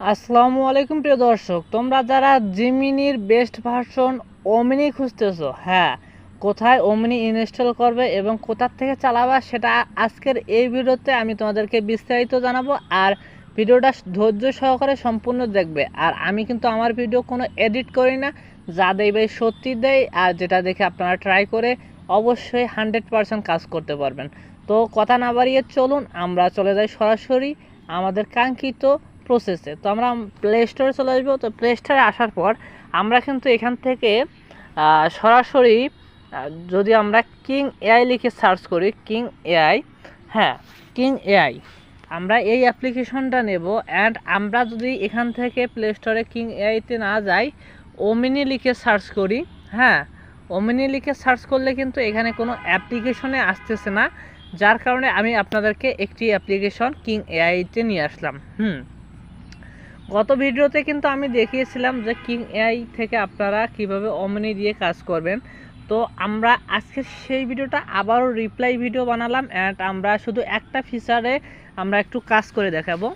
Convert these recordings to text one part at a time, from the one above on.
আসসালামু আলাইকুম প্রিয় দর্শক, তোমরা যারা জিমিনির বেস্ট ভার্সন ওমিনি খুঁজতেছো, হ্যাঁ, কোথায় ওমিনি ইনস্টল করবে এবং কোথার থেকে চালাবা সেটা আজকের এই ভিডিওতে আমি তোমাদেরকে বিস্তারিত জানাবো। আর ভিডিওটা ধৈর্য সহকারে সম্পূর্ণ দেখবে। আর আমি কিন্তু আমার ভিডিও কোনো এডিট করি না, যা দেই ভাই সত্যি দেই, আর যেটা দেখে আপনারা ট্রাই করে অবশ্যই 100% কাজ করতে পারবেন। তো কথা না বাড়িয়ে চলুন আমরা চলে যাই সরাসরি আমাদের কাঙ্ক্ষিত প্রসেসে। তো আমরা প্লে স্টোরে চলে আসবো। তো প্লে স্টোরে আসার পর আমরা কিন্তু এখান থেকে সরাসরি যদি আমরা কিং এআই লিখে সার্চ করি, কিং এআই, হ্যাঁ, কিং এআই, আমরা এই অ্যাপ্লিকেশনটা নেব। অ্যান্ড আমরা যদি এখান থেকে প্লে স্টোরে কিং এআইতে না যাই, ওমিনি লিখে সার্চ করি, হ্যাঁ, ওমিনি লিখে সার্চ করলে কিন্তু এখানে কোনো অ্যাপ্লিকেশনে আসতেছে না, যার কারণে আমি আপনাদেরকে একটি অ্যাপ্লিকেশন কিং এআইতে নিয়ে আসলাম। গত ভিডিওতে কিন্তু আমি দেখিয়েছিলাম যে কিং এআই থেকে আপনারা কিভাবে ওমিনি দিয়ে কাজ করবেন। তো আমরা আজকে সেই ভিডিওটা আবারও রিপ্লাই ভিডিও বানালাম। অ্যান্ড আমরা শুধু একটা ফিচারে আমরা একটু কাজ করে দেখাবো।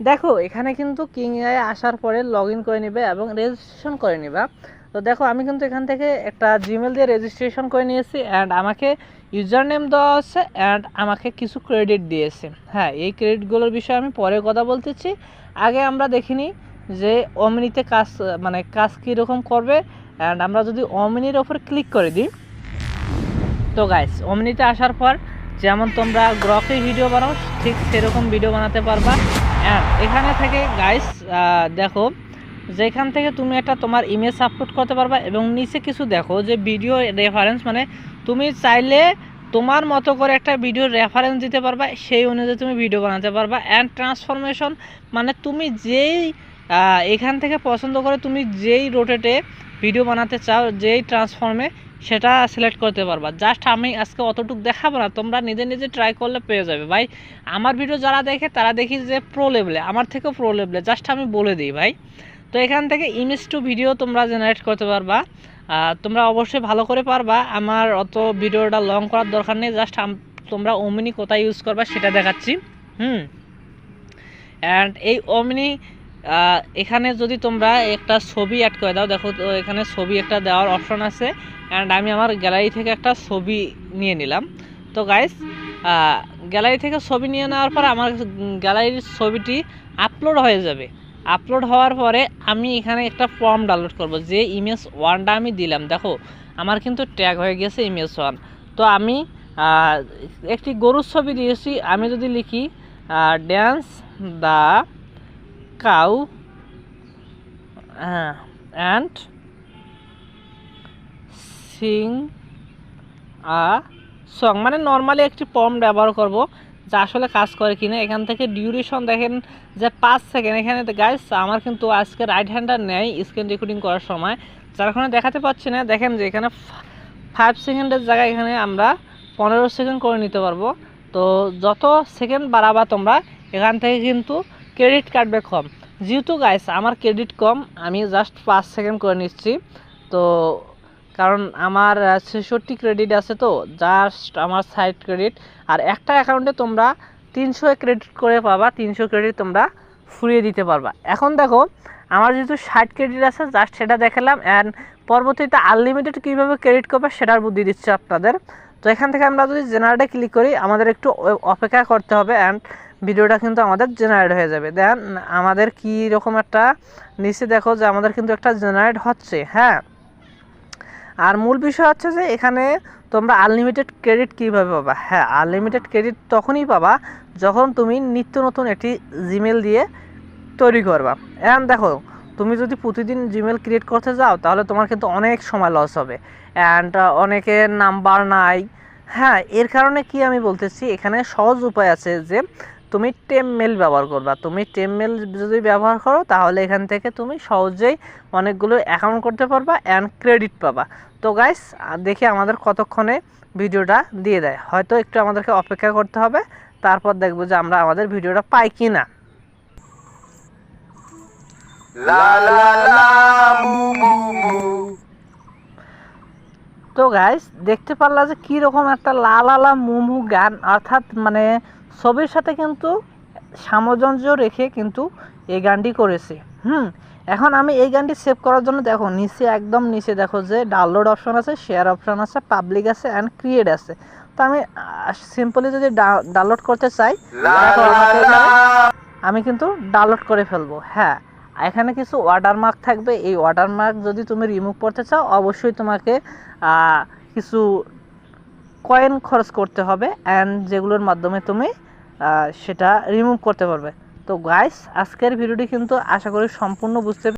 দেখো এখানে কিন্তু কিং এআই আসার পরে লগ ইন করে নেবে এবং রেজিস্ট্রেশন করে নেবা। তো দেখো আমি কিন্তু এখান থেকে একটা জিমেল দিয়ে রেজিস্ট্রেশন করে নিয়েছি। অ্যান্ড আমাকে ইউজার নেম দেওয়া আছে অ্যান্ড আমাকে কিছু ক্রেডিট দিয়েছে। হ্যাঁ, এই ক্রেডিটগুলোর বিষয়ে আমি পরে কথা বলতেছি। আগে আমরা দেখিনি যে ওমিনিতে কাজ কাজ কীরকম করবে। অ্যান্ড আমরা যদি ওমিনির ওপর ক্লিক করে দিই, তো গাইস ওমিনিতে আসার পর যেমন তোমরা গ্রকে ভিডিও বানাও ঠিক সেরকম ভিডিও বানাতে পারবা। অ্যান্ড এখানে থেকে গাইস দেখো যেখান থেকে তুমি একটা তোমার ইমেজ আপলোড করতে পারবা এবং নিচে কিছু দেখো যে ভিডিও রেফারেন্স, তুমি চাইলে তোমার মতো করে একটা ভিডিও রেফারেন্স দিতে পারবা, সেই অনুযায়ী তুমি ভিডিও বানাতে পারবা। অ্যান্ড ট্রান্সফরমেশন তুমি যেই এখান থেকে পছন্দ করে তুমি যেই রোটেটে ভিডিও বানাতে চাও, যেই ট্রান্সফর্মে, সেটা সিলেক্ট করতে পারবা। জাস্ট আমি আজকে অতটুকু দেখাবো না, তোমরা নিজে নিজে ট্রাই করলে পেয়ে যাবে ভাই। আমার ভিডিও যারা দেখে তারা দেখি যে প্রো লেভেলে, আমার থেকেও প্রো লেভেলে, জাস্ট আমি বলে দিই ভাই। তো এখান থেকে ইমেজ টু ভিডিও তোমরা জেনারেট করতে পারবা। তোমরা অবশ্যই ভালো করে পারবা, আমার অত ভিডিওটা লং করার দরকার নেই, জাস্ট তোমরা ওমিনি কোথায় ইউজ করবা সেটা দেখাচ্ছি। অ্যান্ড এই ওমিনি এখানে যদি তোমরা একটা ছবি অ্যাড করে দাও, দেখো তো এখানে ছবি একটা দেওয়ার অপশন আছে। অ্যান্ড আমি আমার গ্যালারি থেকে একটা ছবি নিয়ে নিলাম। তো গাইস গ্যালারি থেকে ছবি নিয়ে নেওয়ার পর আমার গ্যালারির ছবিটি আপলোড হয়ে যাবে। আপলোড হওয়ার পরে আমি এখানে একটা ফর্ম ডাউনলোড করব, যে ইমেজ ওয়ানটা আমি দিলাম, দেখো আমার কিন্তু ট্যাগ হয়ে গেছে ইমেজ ওয়ান। তো আমি একটি গরুর ছবি দিয়েছি। আমি যদি লিখি dance the cow and sing a song, normally একটি ফর্ম ব্যবহার করব, যা আসলে কাজ করে কিনা। এখান থেকে ডিউরেশন দেখেন যে 5 সেকেন্ড। এখানে গাইস আমার কিন্তু আজকে রাইট হ্যান্ডার নেই স্ক্রিন রেকর্ডিং করার সময়, যার কারণে দেখাতে পাচ্ছি না। দেখেন যে এখানে 5 সেকেন্ডের জায়গায় এখানে আমরা 15 সেকেন্ড করে নিতে পারবো। তো যত সেকেন্ড বাড়াবা তোমরা, এখান থেকে কিন্তু ক্রেডিট কাটবে কম। যেহেতু গাইস আমার ক্রেডিট কম, আমি জাস্ট 5 সেকেন্ড করে নিচ্ছি। তো কারণ আমার 66 ক্রেডিট আছে, তো জাস্ট আমার 60 ক্রেডিট। আর একটা অ্যাকাউন্টে তোমরা 300 ক্রেডিট করে পাবা, 300 ক্রেডিট তোমরা ফুরিয়ে দিতে পারবা। এখন দেখো আমার যেহেতু 60 ক্রেডিট আছে, জাস্ট সেটা দেখালাম। অ্যান্ড পরবর্তীতে আনলিমিটেড কীভাবে ক্রেডিট করবে সেটার বুদ্ধি দিচ্ছে আপনাদের। তো এখান থেকে আমরা যদি জেনারেটে ক্লিক করি, আমাদের একটু অপেক্ষা করতে হবে। অ্যান্ড ভিডিওটা কিন্তু আমাদের জেনারেট হয়ে যাবে। দেন আমাদের কী রকম একটা নিচে দেখো যে আমাদের কিন্তু একটা জেনারেট হচ্ছে, হ্যাঁ। আর মূল বিষয় হচ্ছে যে এখানে তোমরা আনলিমিটেড ক্রেডিট কীভাবে পাবা। হ্যাঁ, আনলিমিটেড ক্রেডিট তখনই পাবা যখন তুমি নিত্য নতুন একটি জিমেল দিয়ে তৈরি করবা। এখন দেখো তুমি যদি প্রতিদিন জিমেল ক্রিয়েট করতে যাও, তাহলে তোমার কিন্তু অনেক সময় লস হবে। অ্যান্ড অনেকের নাম্বার নাই। হ্যাঁ, এর কারণে কি আমি বলতেছি, এখানে সহজ উপায় আছে যে তুমি টেমমেল ব্যবহার করবা। তুমি টেমমেল যদি ব্যবহার করো, তাহলে এখান থেকে তুমি সহজেই অনেকগুলো অ্যাকাউন্ট করতে পারবা অ্যান্ড ক্রেডিট পাবা। তো গাইস দেখি আমাদের কতক্ষণে ভিডিওটা দিয়ে দেয়। হয়তো একটু আমাদেরকে অপেক্ষা করতে হবে, তারপর দেখবো যে আমরা আমাদের ভিডিওটা পাই কি না। তো গাইস দেখতে পারলা যে কীরকম একটা লা লা লা মুমু গান, অর্থাৎ ছবির সাথে কিন্তু সামঞ্জস্য রেখে কিন্তু এই গানটি করেছি। এখন আমি এই গানটি সেভ করার জন্য দেখো নিচে একদম নিচে দেখো যে ডাউনলোড অপশন আছে, শেয়ার অপশন আছে, পাবলিক আছে অ্যান্ড ক্রিয়েট আছে। তো আমি সিম্পলি যদি ডাউনলোড করতে চাই আমি কিন্তু ডাউনলোড করে ফেলবো। হ্যাঁ, এখানে কিছু ওয়াটারমার্ক থাকবে, এই ওয়াটারমার্ক যদি তুমি রিমুভ করতে চাও অবশ্যই তোমাকে কিছু কয়েন খরচ করতে হবে অ্যান্ড যেগুলোর মাধ্যমে তুমি সেটা রিমুভ করতে পারবে। তো গাইস, আজকের ভিডিওটি কিন্তু আশা করি সম্পূর্ণ বুঝতে